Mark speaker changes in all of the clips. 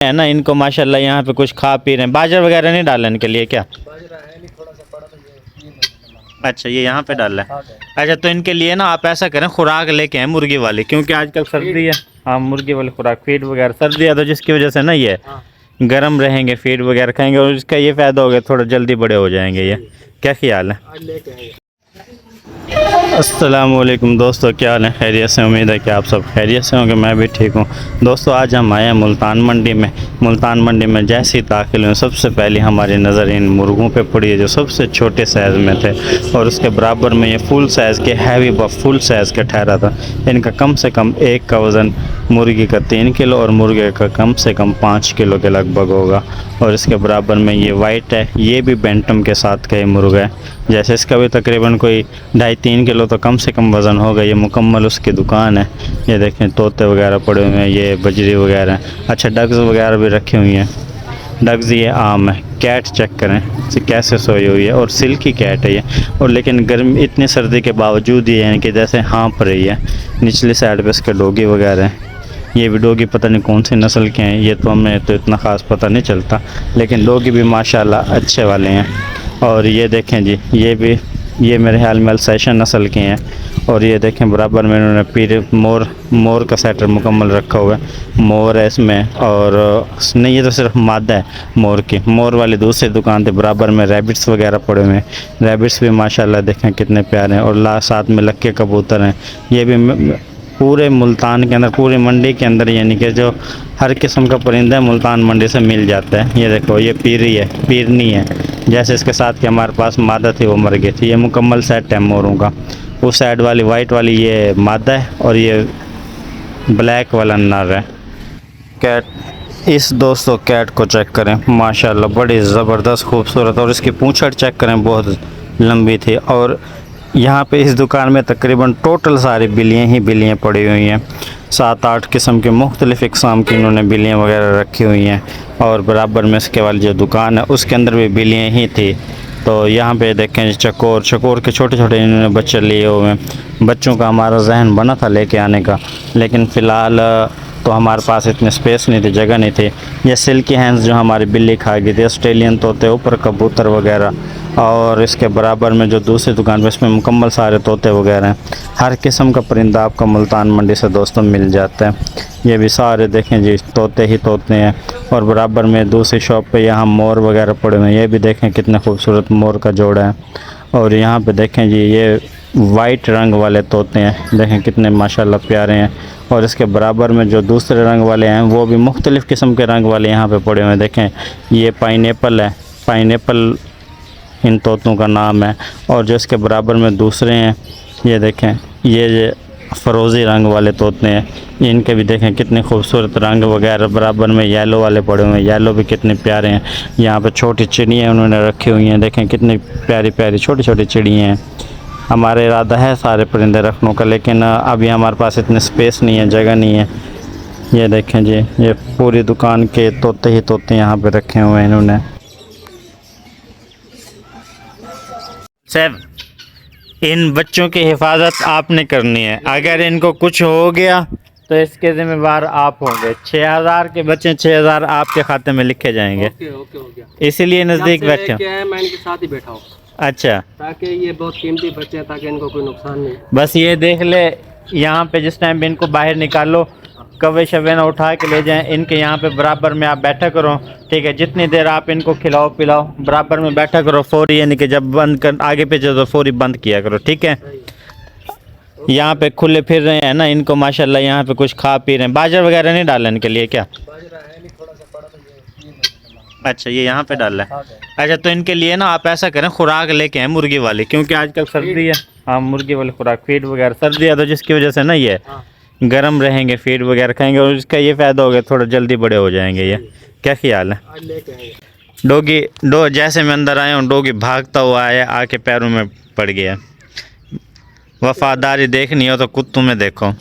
Speaker 1: है ना, इनको माशाल्लाह यहाँ पे कुछ खा पी रहे हैं। बाजरा वगैरह नहीं डाला इनके लिए क्या? अच्छा, ये यहाँ पे डाला है। अच्छा, तो इनके लिए ना आप ऐसा करें, खुराक लेके आए मुर्गी वाली, क्योंकि आजकल सर्दी है। हाँ, मुर्गी वाली खुराक, फीड वगैरह। सर्दी है तो जिसकी वजह से ना ये गर्म रहेंगे, फीड वगैरह खाएंगे और इसका ये फ़ायदा हो गया, थोड़ा जल्दी बड़े हो जाएंगे ये। क्या ख्याल है? अस्सलाम वालेकुम दोस्तों, क्या हाल है? खैरियत से? उम्मीद है कि आप सब खैरियत से होंगे। मैं भी ठीक हूँ दोस्तों। आज हम आए हैं मुल्तान मंडी में। मुल्तान मंडी में जैसे ही दाखिल हुए, सबसे पहले हमारी नज़र इन मुर्गों पे पड़ी है जो सबसे छोटे साइज़ में थे, और उसके बराबर में ये फुल साइज़ के हैवी व फुल साइज़ का ठहरा था। इनका कम से कम एक का वज़न मुर्गी का 3 किलो और मुर्गे का कम से कम 5 किलो के लगभग होगा। और इसके बराबर में ये वाइट है, ये भी बेंटम के साथ का ये मुर्गा है। जैसे इसका भी तकरीबन कोई 2.5-3 किलो तो कम से कम वज़न होगा। ये मुकम्मल उसकी दुकान है। ये देखें, तोते वगैरह पड़े हुए हैं, ये बजरी वगैरह। अच्छा, डग्स वगैरह भी रखी हुई हैं। डग्स ये आम है। कैट चेक करें कैसे सोई हुई है, और सिल्की कैट है ये। और लेकिन गर्मी, इतनी सर्दी के बावजूद ये है कि जैसे हाँप रही है। निचली साइड पे इसके डोगी वगैरह हैं। ये भी डोगी पता नहीं कौन सी नस्ल के हैं, ये तो हमें तो इतना ख़ास पता नहीं चलता, लेकिन डोगी भी माशाल्लाह अच्छे वाले हैं। और ये देखें जी, ये मेरे ख्याल में अल्सैशन नस्ल के हैं। और ये देखें, बराबर में इन्होंने पीर मोर का सेटर मुकम्मल रखा हुआ है। मोर है इसमें, और नहीं, ये तो सिर्फ मादा है मोर की। मोर वाली दूसरी दुकान थी, बराबर में रैबिट्स वगैरह पड़े हुए हैं। रैबिट्स भी माशाल्लाह देखें कितने प्यारे हैं। और साथ में लक्के कबूतर हैं। ये भी पूरे मुल्तान के अंदर, पूरी मंडी के अंदर, यानी कि जो हर किस्म का परिंदा है मुल्तान मंडी से मिल जाता है। ये देखो, ये पीरी है, पीरनी है। जैसे इसके साथ कि हमारे पास मादा थी, वो मर गई थी। ये मुकम्मल सेट है मोरों का। उस साइड वाली वाइट वाली ये मादा है, और ये ब्लैक वाला नर है। कैट, इस दोस्तों कैट को चेक करें, माशाल्लाह बड़ी ज़बरदस्त खूबसूरत। और इसकी पूंछड़ चेक करें, बहुत लंबी थी। और यहाँ पे इस दुकान में तकरीबन टोटल सारी बिल्लियाँ पड़ी हुई हैं। 7-8 किस्म के मुख्तलिफ़ इक़साम की इन्होंने बिल्लियाँ वगैरह रखी हुई हैं। और बराबर में इसके वाली जो दुकान है उसके अंदर भी बिल्लियाँ ही थी। तो यहाँ पे देखें, चकोर के छोटे छोटे इन्होंने बच्चे लिए हुए हैं। बच्चों का हमारा जहन बना था लेके आने का, लेकिन फ़िलहाल तो हमारे पास इतनी स्पेस नहीं थी, जगह नहीं थी। ये सिल्की हैंस जो हमारी बिल्ली खा गई थी, ऑस्ट्रेलियन तोते, ऊपर कबूतर वगैरह। और इसके बराबर में जो दूसरी दुकान पे, इसमें मुकम्मल सारे तोते वगैरह हैं। हर किस्म का परिंदा आपका मुल्तान मंडी से दोस्तों मिल जाता है। ये भी सारे देखें जी, तोते ही तोते हैं। और बराबर में दूसरी शॉप पे यहाँ मोर वगैरह पड़े हुए हैं। ये भी देखें कितने खूबसूरत मोर का जोड़ा है। और यहाँ पे देखें जी, ये वाइट रंग वाले तोते हैं, देखें कितने माशाल्लाह प्यारे हैं। और इसके बराबर में जो दूसरे रंग वाले हैं, वो भी मुख्तलिफ़ किस्म के रंग वाले यहाँ पे पड़े हुए हैं। देखें, ये पाइनएप्पल है, पाइनएप्पल इन तोतों का नाम है। और जो इसके बराबर में दूसरे हैं, ये देखें, ये फ़रोज़ी रंग वाले तोते हैं। इनके भी देखें कितने खूबसूरत रंग वगैरह। बराबर में येलो वाले पड़े हुए हैं, येलो भी कितने प्यारे हैं। यहाँ पे छोटी चिड़ियाँ उन्होंने रखी हुई हैं, देखें कितनी प्यारी प्यारी छोटी छोटी चिड़ियाँ हैं। हमारा इरादा है सारे परिंदे रखने का, लेकिन अभी हमारे पास इतनी स्पेस नहीं है, जगह नहीं है। ये देखें जी, ये पूरी दुकान के तोते ही तोते यहाँ पे रखे हुए हैं इन्होंने। सर, इन बच्चों की हिफाजत आपने करनी है। अगर इनको कुछ हो गया तो इसके ज़िम्मेवार आप होंगे। 6000 के बच्चे, 6000 आपके खाते में लिखे जाएंगे। ओके। इसीलिए नज़दीक बैठे हैं, मैं इनके साथ ही बैठा हूँ। अच्छा, ताकि ये बहुत कीमती बच्चे हैं, ताकि इनको कोई नुकसान नहीं। बस ये देख ले, यहाँ पे जिस टाइम पे इनको बाहर निकालो, कवे शवे ना उठा के ले जाएं। इनके यहाँ पे बराबर में आप बैठा करो, ठीक है? जितनी देर आप इनको खिलाओ पिलाओ, बराबर में बैठा करो। फौरी यानी कि जब बंद कर आगे पीछे तो फौरी बंद किया करो, ठीक है? यहाँ पे खुले फिर रहे हैं ना, इनको माशाल्लाह यहाँ पे कुछ खा पी रहे हैं। बाजरा वगैरह नहीं डाला इनके लिए क्या? अच्छा, ये यहाँ पे डाला है। अच्छा, तो इनके लिए ना आप ऐसा करें, खुराक लेके आए मुर्गी वाली, क्योंकि आजकल सर्दी है। हाँ, मुर्गी वाली खुराक, फीड वगैरह। सर्दी है तो जिसकी वजह से ना ये गर्म रहेंगे, फीड वगैरह खाएंगे, और इसका ये फ़ायदा हो गया, थोड़ा जल्दी बड़े हो जाएंगे ये। क्या ख्याल है? डोगी जैसे मैं अंदर आया हूँ, डोगी भागता हुआ आया, आके पैरों में पड़ गया। वफ़ादारी देखनी हो तो कुत्तों में देखो,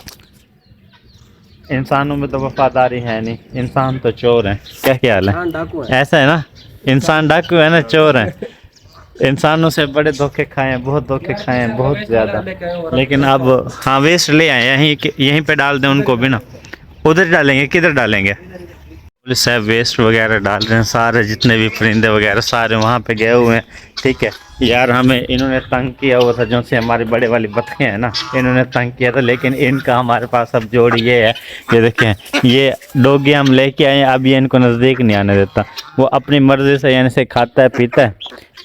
Speaker 1: इंसानों में तो वफ़ादारी है नहीं। इंसान तो चोर है। क्या ख्याल है? ऐसा है ना, इंसान डाकू है ना, चोर है। इंसानों से बड़े धोखे खाए हैं, बहुत धोखे खाए हैं, बहुत ज़्यादा। लेकिन अब हाँ, वेस्ट ले आए, यहीं पे डाल दें उनको भी ना। उधर डालेंगे, किधर डालेंगे? पुलिस साहब वेस्ट वगैरह डाल रहे हैं, सारे जितने भी परिंदे वगैरह सारे वहाँ पे गए हुए हैं। ठीक है यार, हमें इन्होंने तंग किया हुआ था, जो से हमारी बड़े वाली बतखें हैं ना, इन्होंने तंग किया था, लेकिन इनका हमारे पास अब जोड़ी ये है। ये देखें, ये डॉगी हम लेके आए हैं, अब ये इनको नज़दीक नहीं आने देता। वो अपनी मर्ज़ी से यानी से खाता है पीता है,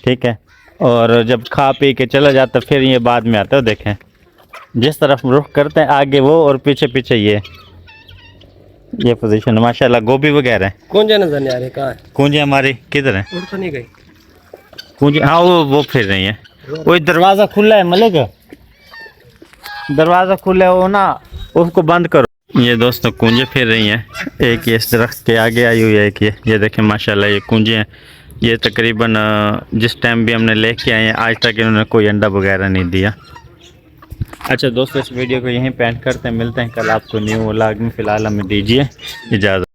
Speaker 1: ठीक है, और जब खा पी के चला जाता फिर ये बाद में आता है। देखें जिस तरफ रुख करते हैं आगे वो और पीछे पीछे ये पोजीशन। माशाल्लाह गोभी वगैरह है।
Speaker 2: कौन नजर नहीं आ रही, कहाँ है
Speaker 1: कूंजी हमारी किधर है?
Speaker 2: उड़ तो नहीं गई
Speaker 1: कूंजी, हाँ वो फिर रही है। वो दरवाज़ा खुला है मलिक, दरवाज़ा खुला है वो ना, उसको बंद करो। ये दोस्तों कूंजे फिर रही हैं, एक ये इस दरख्त के आगे आई हुई है, एक ये देखें माशाल्लाह ये कूंजे हैं। ये तकरीबन जिस टाइम भी हमने लेके आए हैं आज तक इन्होंने कोई अंडा वगैरह नहीं दिया। अच्छा दोस्तों, इस वीडियो को यहीं पे एंड करते हैं, मिलते हैं कल आपको न्यू व्लॉग में। फ़िलहाल हमें दीजिए इजाज़त।